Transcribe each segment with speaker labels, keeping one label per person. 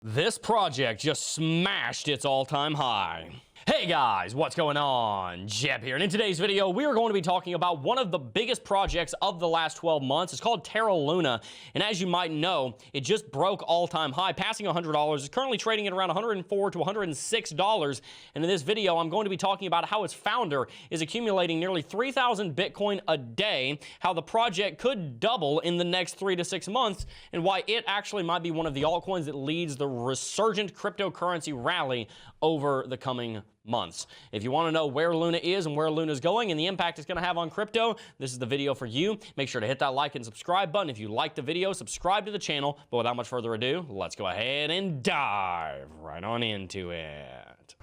Speaker 1: This project just smashed its all-time high. Hey guys, what's going on? Jebb here, and in today's video, we are going to be talking about one of the biggest projects of the last 12 months. It's called Terra Luna, and as you might know, it just broke all-time high, passing $100. It's currently trading at around $104 to $106, and in this video, I'm going to be talking about how its founder is accumulating nearly 3,000 Bitcoin a day, how the project could double in the next 3 to 6 months, and why it actually might be one of the altcoins that leads the resurgent cryptocurrency rally over the coming months. If you want to know where Luna is and where Luna is going and the impact it's going to have on crypto, this is the video for you. Make sure to hit that like and subscribe button if you like the video. Subscribe to the channel. But without much further ado, let's go ahead and dive right on into it.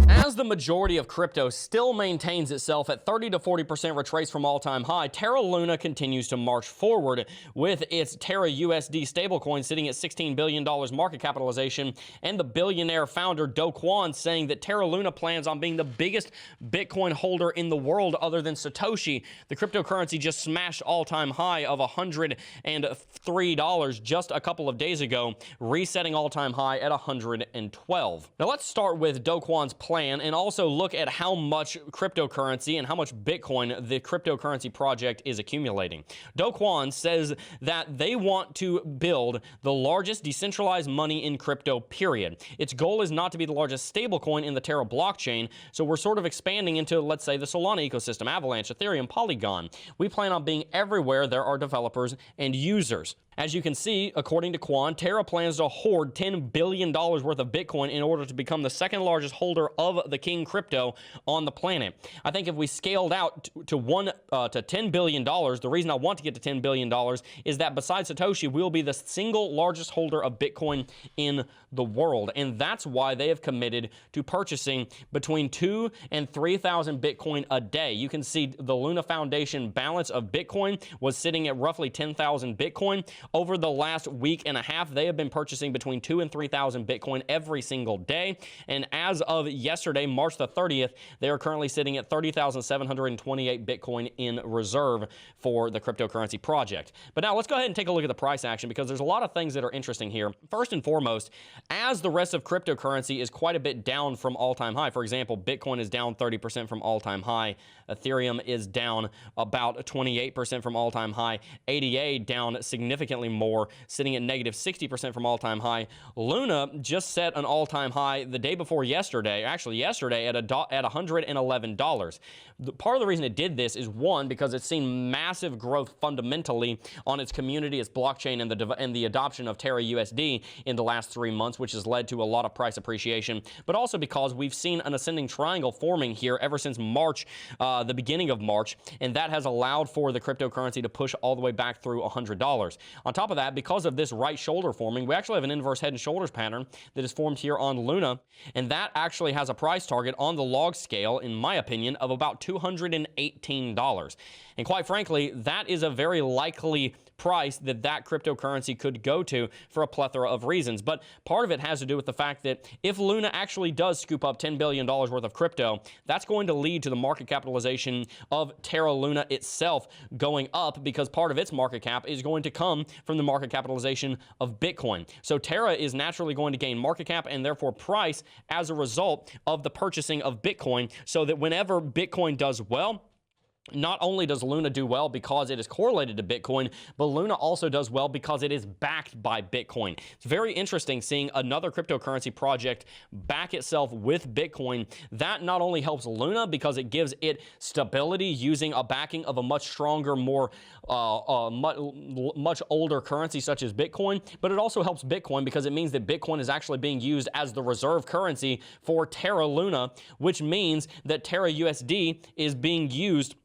Speaker 1: As the majority of crypto still maintains itself at 30 to 40% retrace from all-time high, Terra Luna continues to march forward with its Terra USD stablecoin sitting at $16 billion market capitalization, and the billionaire founder Do Kwon saying that Terra Luna plans on being the biggest Bitcoin holder in the world other than Satoshi. The cryptocurrency just smashed all-time high of $103 just a couple of days ago, resetting all-time high at 112. Now let's start with Do Kwon's plan and also look at how much cryptocurrency and how much Bitcoin the cryptocurrency project is accumulating. Do Kwon says that they want to build the largest decentralized money in crypto, period. Its goal is not to be the largest stablecoin in the Terra blockchain, so we're sort of expanding into, let's say, the Solana ecosystem, Avalanche, Ethereum, Polygon. We plan on being everywhere there are developers and users. As you can see, according to Kwon, Terra plans to hoard $10 billion worth of Bitcoin in order to become the second largest holder of the king crypto on the planet. I think if we scaled out to $10 billion, the reason I want to get to $10 billion is that besides Satoshi, we'll be the single largest holder of Bitcoin in the world. And that's why they have committed to purchasing between 2,000 and 3,000 Bitcoin a day. You can see the Luna Foundation balance of Bitcoin was sitting at roughly 10,000 Bitcoin. Over the last week and a half, they have been purchasing between 2,000 and 3,000 Bitcoin every single day. And as of yesterday, March the 30th, they are currently sitting at 30,728 Bitcoin in reserve for the cryptocurrency project. But now let's go ahead and take a look at the price action, because there's a lot of things that are interesting here. First and foremost, as the rest of cryptocurrency is quite a bit down from all-time high. For example, Bitcoin is down 30% from all-time high. Ethereum is down about 28% from all-time high. ADA down significantly more, sitting at negative 60% from all-time high. Luna just set an all-time high the day before yesterday, actually yesterday, at $111. Part of the reason it did this is, one, because it's seen massive growth fundamentally on its community, its blockchain, and the adoption of Terra USD in the last 3 months, which has led to a lot of price appreciation, but also because we've seen an ascending triangle forming here ever since March, the beginning of March, and that has allowed for the cryptocurrency to push all the way back through $100. On top of that, because of this right shoulder forming, we actually have an inverse head and shoulders pattern that is formed here on Luna, and that actually has a price target on the log scale, in my opinion, of about $218. And quite frankly, that is a very likely price that cryptocurrency could go to for a plethora of reasons. But part of it has to do with the fact that if Luna actually does scoop up $10 billion worth of crypto, that's going to lead to the market capitalization of Terra Luna itself going up, because part of its market cap is going to come from the market capitalization of Bitcoin. So Terra is naturally going to gain market cap and therefore price as a result of the purchasing of Bitcoin, so that whenever Bitcoin does well, not only does Luna do well because it is correlated to Bitcoin, but Luna also does well because it is backed by Bitcoin. It's very interesting seeing another cryptocurrency project back itself with Bitcoin. That not only helps Luna because it gives it stability using a backing of a much stronger, much older currency such as Bitcoin, but it also helps Bitcoin because it means that Bitcoin is actually being used as the reserve currency for Terra Luna, which means that Terra USD is being used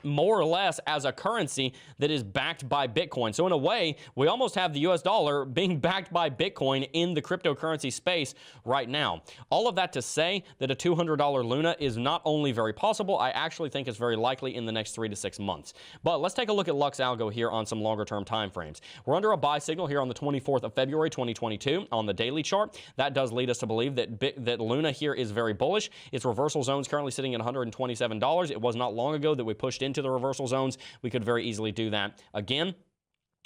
Speaker 1: more or less as a currency that is backed by Bitcoin. So in a way, we almost have the US dollar being backed by Bitcoin in the cryptocurrency space right now. All of that to say that a $200 Luna is not only very possible, I actually think it's very likely in the next 3 to 6 months. But let's take a look at Lux Algo here on some longer term time frames. We're under a buy signal here on the 24th of February 2022 on the daily chart. That does lead us to believe that Luna here is very bullish. Its reversal zone is currently sitting at $127. It was not long ago that we pushed into the reversal zones. We could very easily do that again.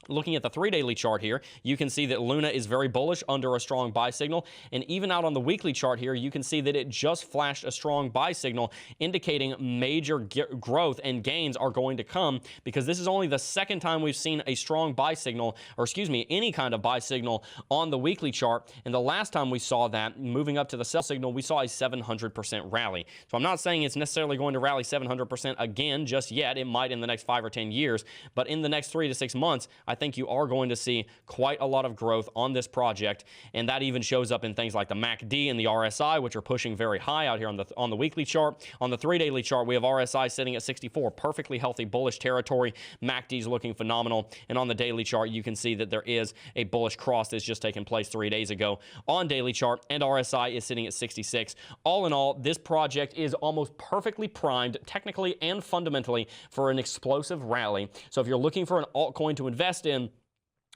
Speaker 1: Looking at the 3-daily chart here, you can see that Luna is very bullish under a strong buy signal. And even out on the weekly chart here, you can see that it just flashed a strong buy signal, indicating major growth and gains are going to come, because this is only the second time we've seen a strong buy signal, or excuse me, any kind of buy signal on the weekly chart. And the last time we saw that, moving up to the sell signal, we saw a 700% rally. So I'm not saying it's necessarily going to rally 700% again just yet. It might in the next 5 or 10 years, but in the next 3 to 6 months, I think you are going to see quite a lot of growth on this project, and that even shows up in things like the MACD and the RSI, which are pushing very high out here on the weekly chart. On the 3-daily chart, we have RSI sitting at 64, perfectly healthy bullish territory. MACD is looking phenomenal, and on the daily chart, you can see that there is a bullish cross that's just taken place 3 days ago on daily chart, and RSI is sitting at 66. All in all, this project is almost perfectly primed, technically and fundamentally, for an explosive rally. So if you're looking for an altcoin to invest in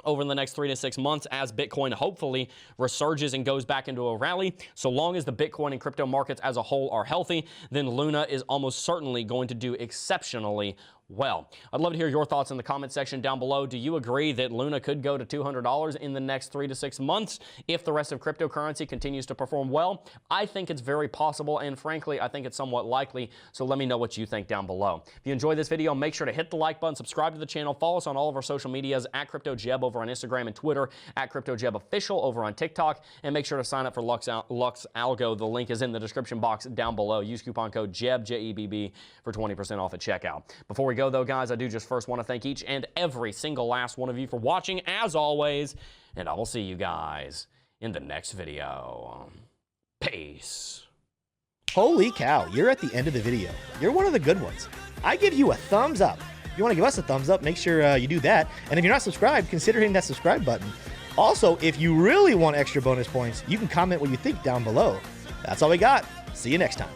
Speaker 1: over the next 3 to 6 months, as Bitcoin hopefully resurges and goes back into a rally, so long as the Bitcoin and crypto markets as a whole are healthy, then Luna is almost certainly going to do exceptionally well. I'd love to hear your thoughts in the comment section down below. Do you agree that Luna could go to $200 in the next 3 to 6 months if the rest of cryptocurrency continues to perform well? I think it's very possible, and frankly, I think it's somewhat likely, so let me know what you think down below. If you enjoyed this video, make sure to hit the like button, subscribe to the channel, follow us on all of our social medias, at CryptoJebb over on Instagram and Twitter, at CryptoJebb Official over on TikTok, and make sure to sign up for Lux Algo. The link is in the description box down below. Use coupon code JEBB, J-E-B-B, for 20% off at checkout. Before we go, though, guys, I do just first want to thank each and every single last one of you for watching, as always, and I will see you guys in the next video. Peace.
Speaker 2: Holy cow, you're at the end of the video. You're one of the good ones. I give you a thumbs up. If you want to give us a thumbs up, make sure you do that. And if you're not subscribed, consider hitting that subscribe button. Also, if you really want extra bonus points, you can comment what you think down below. That's all we got. See you next time.